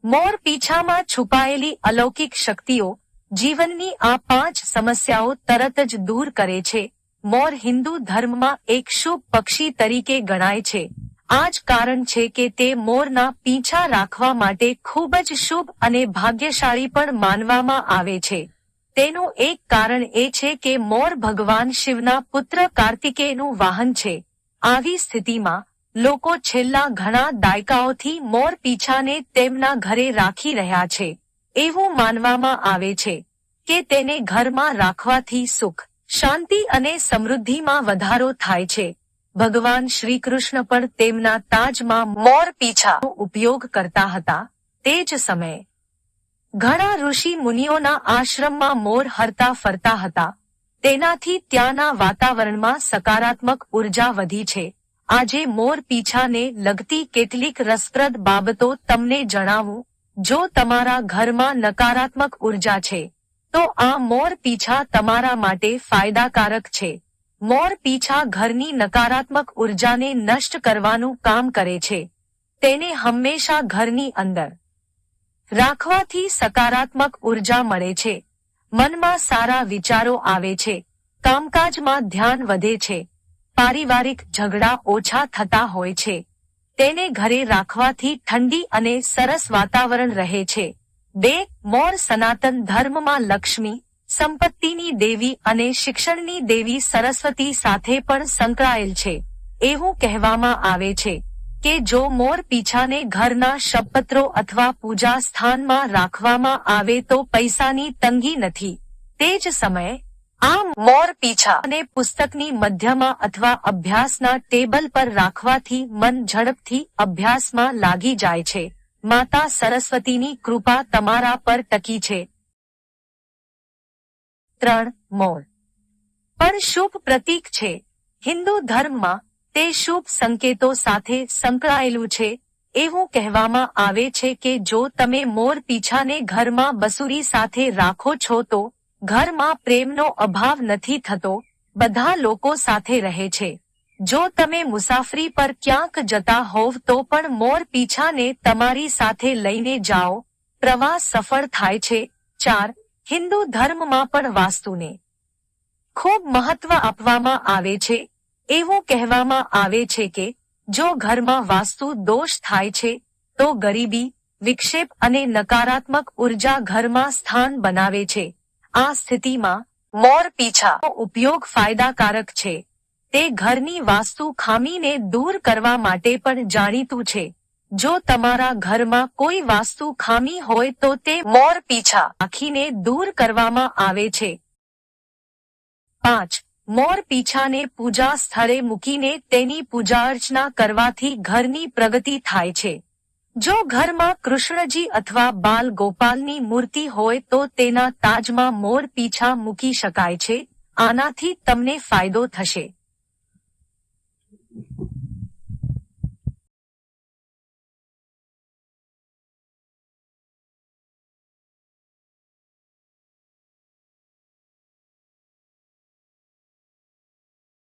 મોર પીછામાં છુપાયેલી અલૌકિક શક્તિઓ જીવનની આ 5 સમસ્યાઓ તરત જ દૂર કરે છે. મોર હિન્દુ ધર્મમાં એક શુભ પક્ષી તરીકે ગણાય છે. આ જ કારણ છે કે તે મોરના પીંછા રાખવા માટે ખૂબ જ શુભ અને ભાગ્યશાળી પણ માનવામાં આવે છે. તેનું એક કારણ એ છે કે મોર ભગવાન શિવના પુત્ર કાર્તિકેયનું વાહન છે. આવી સ્થિતિમાં લોકો છેલ્લા ઘણા દાયકાઓથી મોર પીંછાને તેમના ઘરે રાખી રહ્યા છે. એવું માનવામાં આવે છે કે તેને ઘરમાં રાખવાથી સુખ, શાંતિ અને સમૃદ્ધિમાં વધારો થાય છે. ભગવાન શ્રીકૃષ્ણ પણ તેમના તાજમાં મોર પીંછાનો ઉપયોગ કરતા હતા. તે જ સમયે ઘણા ઋષિ મુનિઓના આશ્રમમાં મોર હરતા ફરતા હતા. તેનાથી ત્યાંના વાતાવરણમાં સકારાત્મક ઉર્જા વધી છે. આજે મોર પીંછાને લગતી કેટલીક રસપ્રદ બાબતો તમને જણાવું. જો તમારા ઘરમાં નકારાત્મક ઉર્જા છે તો આ મોર પીંછા તમારા માટે ફાયદાકારક છે. મોર પીંછા ઘરની નકારાત્મક ઉર્જાને નષ્ટ કરવાનું કામ કરે છે. તેને હંમેશા ઘરની અંદર રાખવાથી સકારાત્મક ઉર્જા મળે છે. મનમાં સારા વિચારો આવે છે. કામકાજમાં ધ્યાન વધે છે. પારિવારિક ઝઘડા ઓછા થતા હોય છે. તેને ઘરે રાખવાથી ઠંડી અને સરસ વાતાવરણ રહે છે. 2. મોર સનાતન ધર્મમાં લક્ષ્મી, સંપત્તિની દેવી અને શિક્ષણની દેવી સરસ્વતી સાથે પણ સંકળાયેલ છે. એવું કહેવામાં આવે છે કે જો મોર પીંછાને ઘરના શબપત્રો અથવા પૂજા સ્થાનમાં રાખવામાં આવે તો પૈસાની તંગી નથી. તે જ સમયે આ મોર પીંછાને પુસ્તકની મધ્યમાં અથવા અભ્યાસના ટેબલ પર રાખવાથી મન ઝડપથી અભ્યાસમાં લાગી જાય છે. માતા સરસ્વતીની કૃપા તમારા પર ટકી છે. 3. મોર પણ શુભ પ્રતીક છે. હિન્દુ ધર્મમાં તે શુભ સંકેતો સાથે સંકળાયેલું છે. એવું કહેવામાં આવે છે કે જો તમે મોર પીંછાને ઘરમાં બસુરી સાથે રાખો છો તો ઘરમાં પ્રેમનો અભાવ નથી થતો. બધા લોકો સાથે રહે છે. જો તમે મુસાફરી પર ક્યાંક જતા હોવ તો પણ મોર પીંછાને તમારી સાથે લઈને જાઓ. પ્રવાસ સફળ થાય છે. 4. હિન્દુ ધર્મમાં પણ વાસ્તુને ખૂબ મહત્વ આપવામાં આવે છે. એવું કહેવામાં આવે છે કે જો ઘરમાં વાસ્તુ દોષ થાય છે તો ગરીબી, વિક્ષેપ અને નકારાત્મક ઉર્જા ઘરમાં સ્થાન બનાવે છે. આ સ્થિતિમાં મોર પીંછાનો ઉપયોગ ફાયદાકારક છે. તે ઘરની વાસ્તુ ખામીને દૂર કરવા માટે પણ જાણીતું છે. જો તમારા ઘરમાં કોઈ વાસ્તુ ખામી હોય તો તે મોર પીંછા રાખીને દૂર કરવામાં આવે છે. 5. મોર પીંછાને પૂજા સ્થળે મૂકીને તેની પૂજાઅર્ચના કરવાથી ઘરની પ્રગતિ થાય છે. જો ઘરમાં કૃષ્ણજી અથવા બાલ ગોપાલની મૂર્તિ હોય તો તેના તાજમાં મોર પીંછા મૂકી શકાય છે. આનાથી તમને ફાયદો થશે.